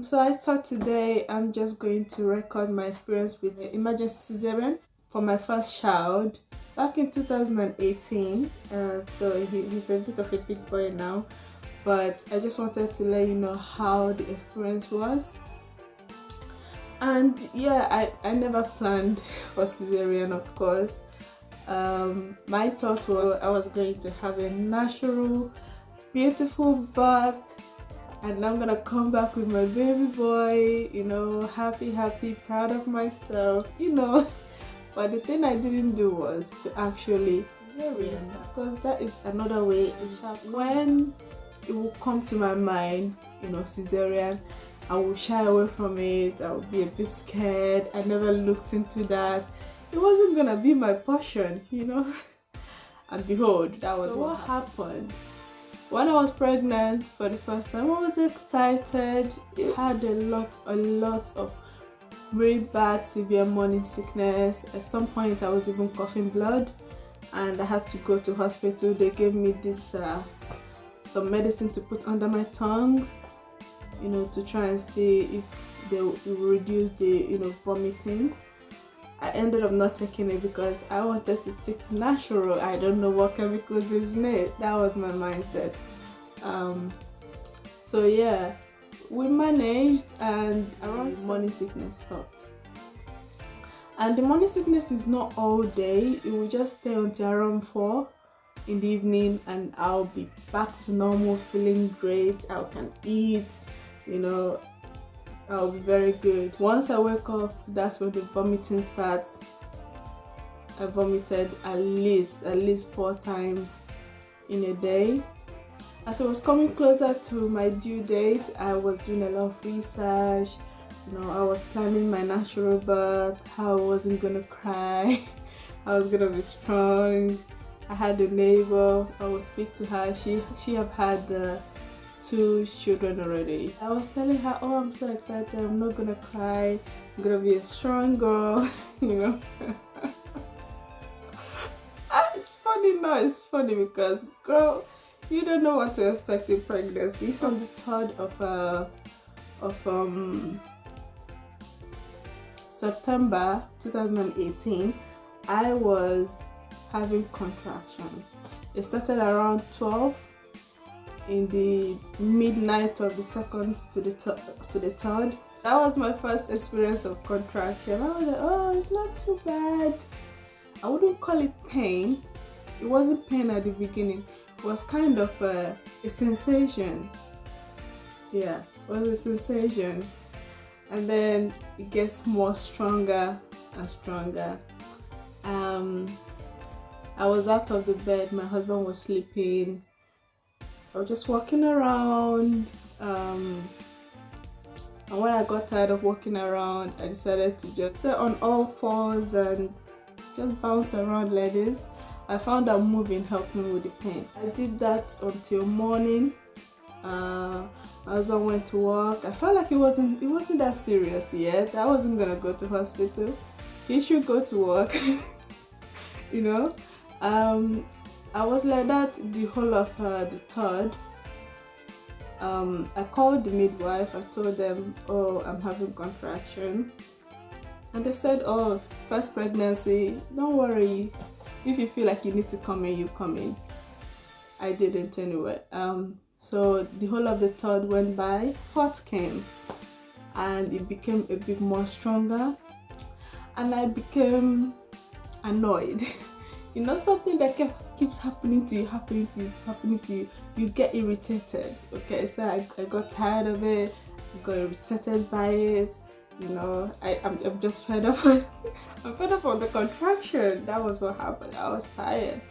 So I thought today I'm just going to record my experience with the emergency cesarean for my first child back in 2018. So he's a bit of a big boy now, but I just wanted to let you know how the experience was. And yeah, I never planned for cesarean, of course. My thought was I was going to have a natural, beautiful birth, and I'm gonna come back with my baby boy, you know, happy, proud of myself, you know. But the thing I didn't do was to actually cesarean, because that is another way. When it will come to my mind, you know, cesarean, I will shy away from it. I will be a bit scared. I never looked into that. It wasn't gonna be my portion, you know. And behold, that was what happened. When I was pregnant for the first time, I was excited. It had a lot of really bad, severe morning sickness. At some point, I was even coughing blood, and I had to go to hospital. They gave me this some medicine to put under my tongue, you know, to try and see if they will reduce the, you know, vomiting. I ended up not taking it because I wanted to stick to natural. I don't know what chemicals is in it. That was my mindset. So yeah, we managed, and around morning sickness stopped. And the morning sickness is not all day. It will just stay until around 4 in the evening, and I'll be back to normal, feeling great. I can eat, you know, I'll be very good. Once I wake up, that's when the vomiting starts. I vomited at least 4 times in a day. As I was coming closer to my due date, I was doing a lot of research. You know, I was planning my natural birth, how I wasn't gonna cry, I was gonna be strong. I had a neighbor, I would speak to her. She have had 2 children already. I was telling her, oh, I'm so excited, I'm not gonna cry, I'm gonna be a strong girl, you know. It's funny now, it's funny because, girl, you don't know what to expect in pregnancy. On the 3rd of September 2018, I was having contractions. It started around 12 in the midnight of the 2nd to the 3rd. That was my first experience of contraction. I was like, oh, it's not too bad. I wouldn't call it pain. It wasn't pain at the beginning. It was kind of a sensation. Yeah, it was a sensation. And then it gets more stronger and stronger. I was out of the bed. My husband was sleeping. I was just walking around, and when I got tired of walking around, I decided to just stay on all fours and just bounce around like this. I found that moving helped me with the pain. I did that until morning. My husband went to work. I felt like it wasn't that serious yet. I wasn't gonna go to hospital. He should go to work. You know. I was like that the whole of the 3rd. I called the midwife. I told them, oh, I'm having contraction, and they said, oh, first pregnancy, don't worry, if you feel like you need to come in, you come in. I didn't anyway. So the whole of the 3rd went by. 4th came, and it became a bit more stronger, and I became annoyed. You know, something that keeps happening to you, you get irritated. Okay, so I got tired of it, I got irritated by it, you know. I'm just fed up. I'm fed up on the contraction. That was what happened. I was tired.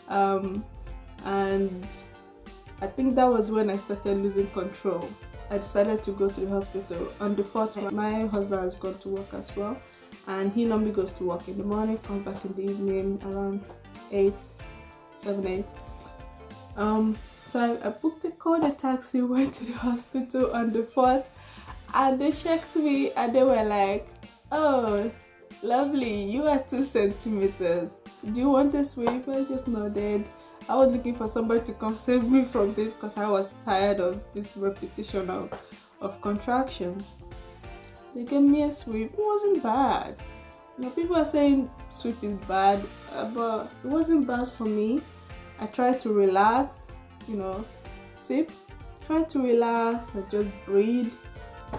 And I think that was when I started losing control. I decided to go to the hospital. On the 4th, my husband has gone to work as well, and he normally goes to work in the morning, comes back in the evening around 7, 8. So I booked called a taxi, went to the hospital on the 4th, and they checked me, and they were like, oh, lovely, you are 2 centimeters. Do you want a sweep? I just nodded. I was looking for somebody to come save me from this because I was tired of this repetition of of contractions. They gave me a sweep. It wasn't bad. People are saying sweep is bad, but it wasn't bad for me. I tried to relax, tip. Try to relax and just breathe,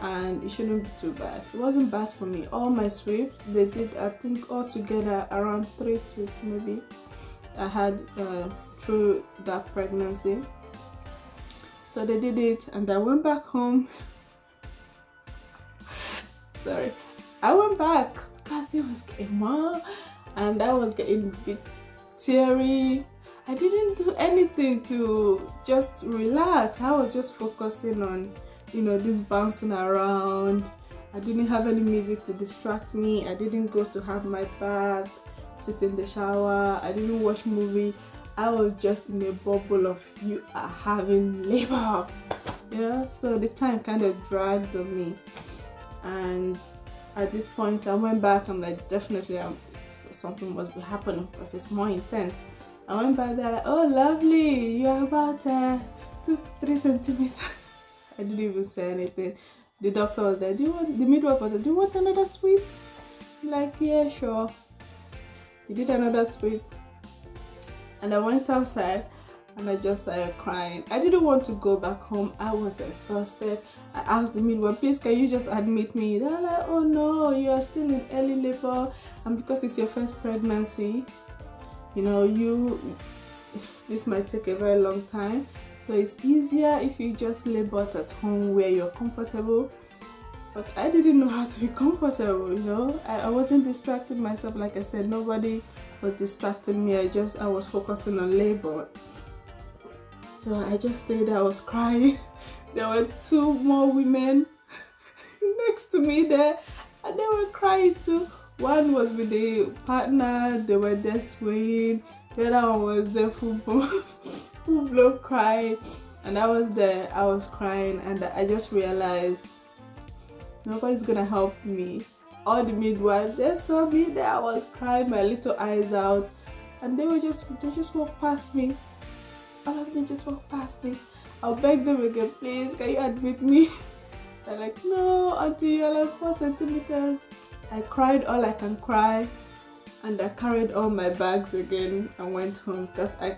and it shouldn't be too bad. It wasn't bad for me. All my sweeps, they did, I think altogether around 3 sweeps maybe I had through that pregnancy. So they did it, and I went back home. Sorry, I went back because it was getting more, and I was getting a bit teary. I didn't do anything to just relax. I was just focusing on, this bouncing around. I didn't have any music to distract me. I didn't go to have my bath, sit in the shower. I didn't watch movie. I was just in a bubble of you are having labor. So the time kind of dragged on me. And at this point, I went back and like, definitely something must be happening because it's more intense. I went back there, like, oh lovely, you're about 2-3 centimeters. I didn't even say anything. The doctor was there, the midwife was there, do you want another sweep? I'm like, yeah, sure. He did another sweep, and I went outside and I just started crying. I didn't want to go back home. I was exhausted. I asked the midwife, please can you just admit me? They're like, oh no, you are still in early labor, and because it's your first pregnancy, this might take a very long time, so it's easier if you just labor at home where you're comfortable. But I didn't know how to be comfortable. I wasn't distracting myself. Like I said, nobody was distracting me. I was focusing on labor. So I just stayed there. I was crying. There were 2 more women next to me there, and they were crying too. One was with the partner, they were there swaying. The other one was there full blown crying. And I was there, I was crying, and I just realized nobody's gonna help me. All the midwives, they saw me there, I was crying my little eyes out, and they just walked past me. All of them just walked past me. I'll beg them again, please, can you admit me? They're like, no, auntie, you're like 4 centimeters. I cried all I can cry, and I carried all my bags again and went home because I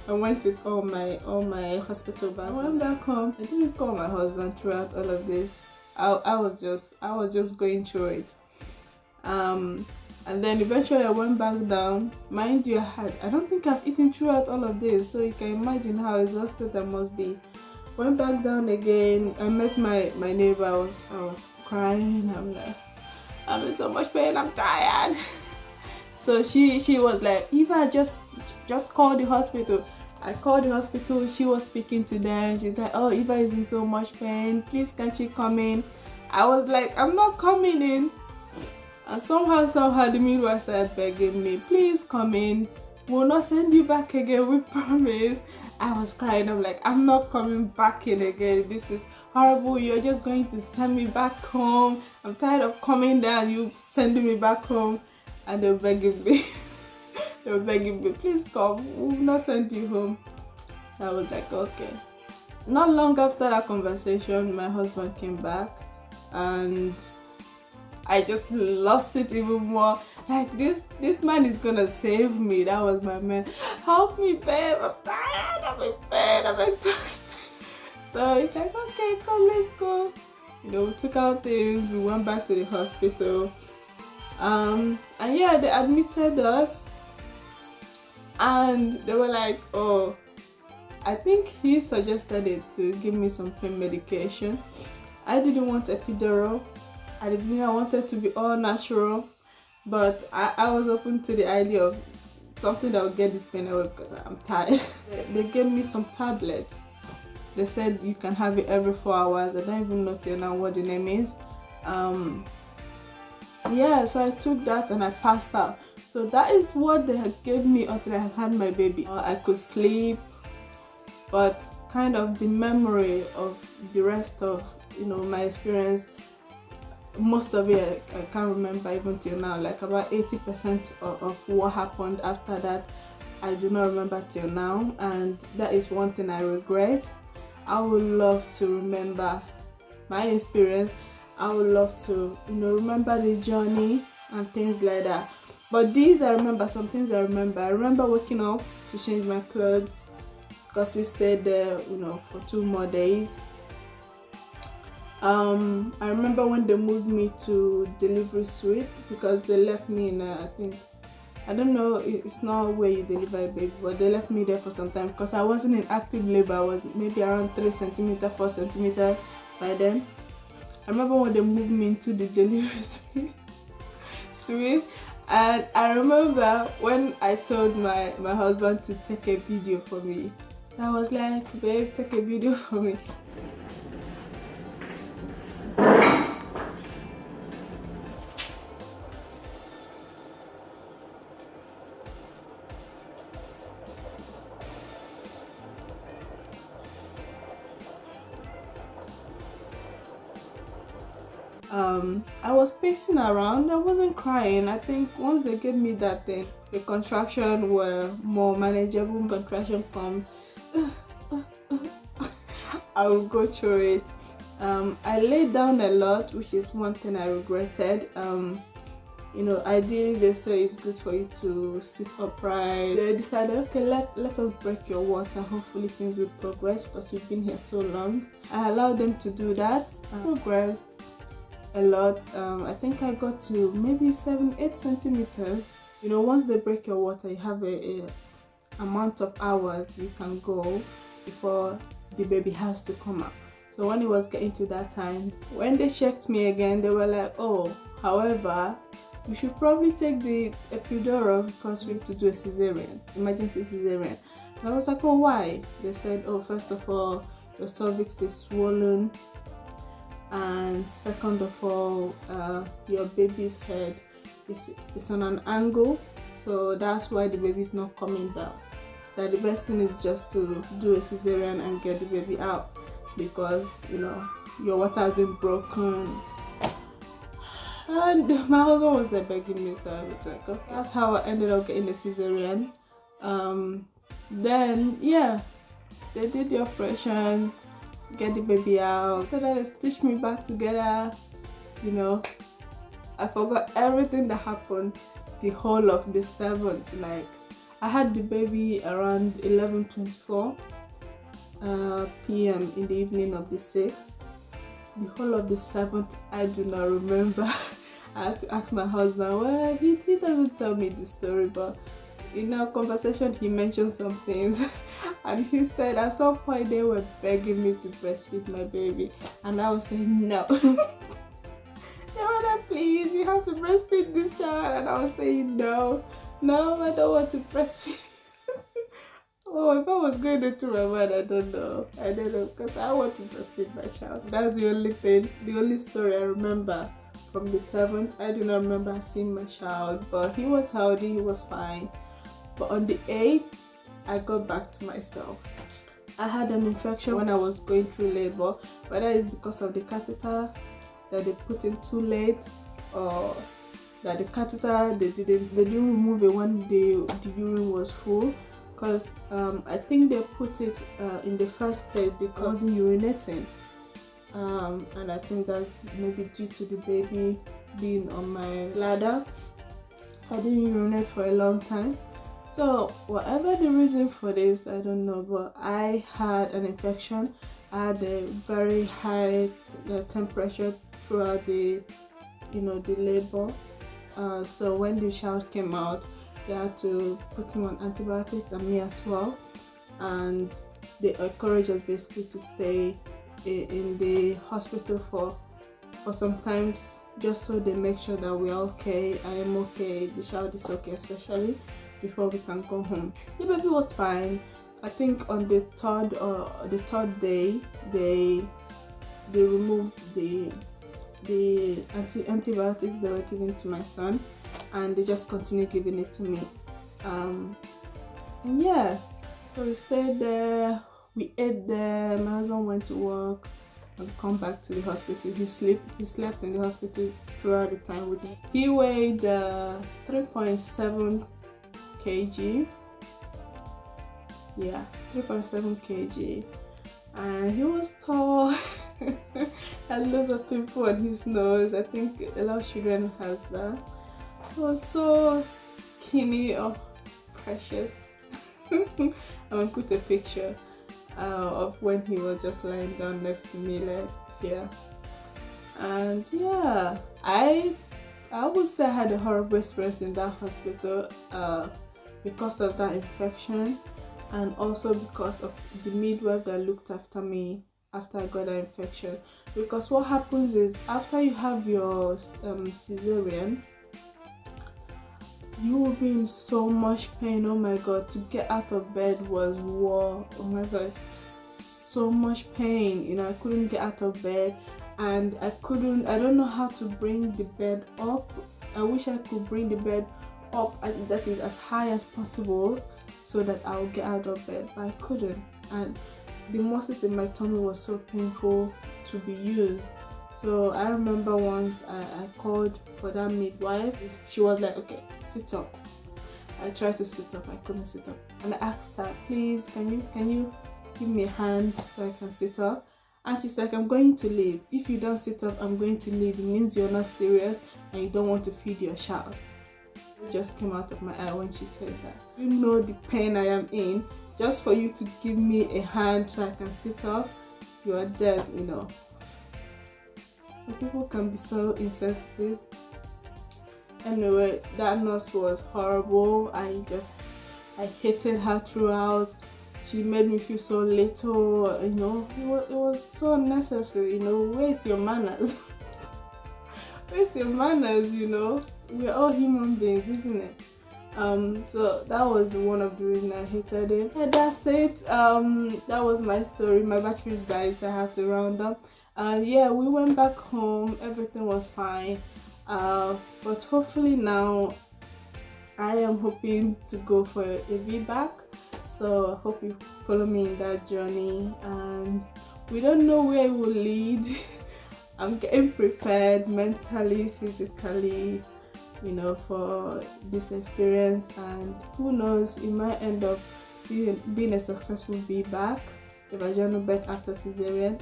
went with all my hospital bags. I went back home. I didn't call my husband throughout all of this. I was just going through it. And then eventually I went back down. Mind you, I don't think I've eaten throughout all of this, so you can imagine how exhausted I must be. Went back down again. I met my neighbor. I was crying. I'm like, I'm in so much pain, I'm tired. So she was like, Eva, just call the hospital. I called the hospital. She was speaking to them. She's like, oh, Eva is in so much pain, please can't she come in? I was like, I'm not coming in. And somehow the midwife started begging me, please come in, we'll not send you back again, we promise. I was crying. I'm like, I'm not coming back in again. This is horrible. You're just going to send me back home. I'm tired of coming down. You sending me back home. And they were begging me. They were begging me, please come. We'll not send you home. I was like, okay. Not long after that conversation, my husband came back, and I just lost it even more. Like, this man is gonna save me. That was my man. Help me, babe. I'm tired. I'm in bed. I'm exhausted. So he's like, okay, come, let's go. We took out things. We went back to the hospital. And yeah, they admitted us. And they were like, oh, I think he suggested it to give me some pain medication. I didn't want epidural. I wanted to be all natural. But I was open to the idea of something that would get this pain away because I'm tired. They gave me some tablets. They said you can have it every 4 hours. I don't even know till now what the name is. Yeah, so I took that and I passed out. So that is what they had gave me until I had my baby. I could sleep, but kind of the memory of the rest of my experience, most of it I can't remember even till now. Like about 80% of what happened after that, I do not remember till now, and that is one thing I regret. I would love to remember my experience, I would love to, you know, remember the journey and things like that. But these I remember, some things I remember. I remember waking up to change my clothes because we stayed there, you know, for 2 more days. I remember when they moved me to delivery suite because they left me in a, I don't know, it's not where you deliver a baby, but they left me there for some time because I wasn't in active labor. I was maybe around 3 centimeters, 4 centimeters by then. I remember when they moved me into the delivery suite, and I remember when I told my husband to take a video for me. I was like, babe, take a video for me. I was pacing around. I wasn't crying. I think once they gave me that thing, the contraction were more manageable. Contraction comes, I will go through it. I laid down a lot, which is one thing I regretted. You know, ideally they say it's good for you to sit upright. They decided, okay, let us break your water. Hopefully things will progress because we've been here so long. I allowed them to do that. I progressed a lot. I think I got to maybe 7-8 centimeters. You know, once they break your water, you have a amount of hours you can go before the baby has to come up. So when it was getting to that time, when they checked me again, they were like, oh, however, you should probably take the epidural because we need to do a cesarean, emergency cesarean. And I was like, oh, why? They said, oh, first of all, your cervix is swollen, and second of all, your baby's head is on an angle, so that's why the baby is not coming down. That the best thing is just to do a cesarean and get the baby out, because you know your water has been broken. And my husband was there begging me, so I was like, okay. That's how I ended up getting a cesarean. Then yeah, they did the operation, get the baby out, so that they stitched me back together. You know, I forgot everything that happened the whole of the 7th. Like, I had the baby around 11:24 p.m. in the evening of the 6th. The whole of the 7th, I do not remember. I had to ask my husband. Well, he doesn't tell me the story, but in our conversation he mentioned some things. And he said at some point they were begging me to breastfeed my baby, and I was saying no. They were like, please, you have to breastfeed this child, and I was saying no, I don't want to breastfeed. Oh, if I was going into my mind, I don't know, because I want to breastfeed my child. That's the only thing, the only story I remember from the 7th. I do not remember seeing my child, but he was healthy, he was fine. But on the 8th, I got back to myself. I had an infection when I was going through labor, whether it's because of the catheter that they put in too late, or that the catheter they didn't remove it when the urine was full, because I think they put it in the first place because I wasn't urinating, and I think that's maybe due to the baby being on my bladder, so I didn't urinate for a long time. So whatever the reason for this, I don't know, but I had an infection. I had a very high temperature throughout the labor. So when the child came out, they had to put him on antibiotics, and me as well. And they encouraged us basically to stay in the hospital for some times, just so they make sure that we're okay, I am okay, the child is okay, especially before we can go home. The baby was fine. I think on the third day they removed the antibiotics they were giving to my son, and they just continued giving it to me. And yeah, so we stayed there, we ate there, my husband went to work and come back to the hospital. He slept in the hospital throughout the time with me. He weighed 3.7 kg. Yeah, 3.7 kg, and he was tall. Had loads of pimple on his nose. I think a lot of children has that. He was so skinny. Oh, precious. I'm gonna put a picture of when he was just lying down next to me, like here. And yeah, I would say I had a horrible experience in that hospital because of that infection, and also because of the midwife that looked after me after I got that infection. Because what happens is, after you have your cesarean, you will be in so much pain. Oh my god, to get out of bed was war. Oh my gosh, so much pain. You know, I couldn't get out of bed, and I don't know how to bring the bed up. I wish I could bring the bed up, that is as high as possible, so that I'll get out of bed, but I couldn't. And the muscles in my tummy was so painful to be used. So I remember once I called for that midwife. She was like, okay, sit up. I tried to sit up, I couldn't sit up, and I asked her, please, can you give me a hand so I can sit up? And she's like, I'm going to leave. If you don't sit up, I'm going to leave. It means you're not serious and you don't want to feed your child. It just came out of my eye when she said that. You know the pain I am in. Just for you to give me a hand so I can sit up, you are dead, you know. So people can be so insensitive. Anyway, that nurse was horrible. I hated her throughout. She made me feel so little, you know. It was so unnecessary, you know. Where's your manners? Where's your manners, you know? We're all human beings, isn't it? So that was one of the reasons I hated it. And that's it. That was my story. My battery's died, so I have to round up. Yeah, we went back home. Everything was fine. But hopefully now I am hoping to go for a VBAC. So I hope you follow me in that journey, and we don't know where it will lead. I'm getting prepared mentally, physically, you know, for this experience, and who knows, it might end up being a successful VBAC, a vaginal birth after cesarean.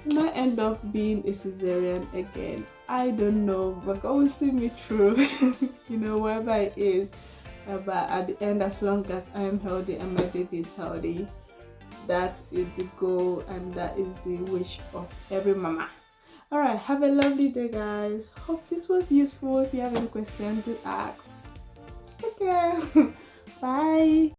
It might end up being a cesarean again. I don't know, but God will see me through, you know, wherever it is. But at the end, as long as I am healthy and my baby is healthy, that is the goal and that is the wish of every mama. Alright, have a lovely day, guys. Hope this was useful. If you have any questions, do ask. Take care.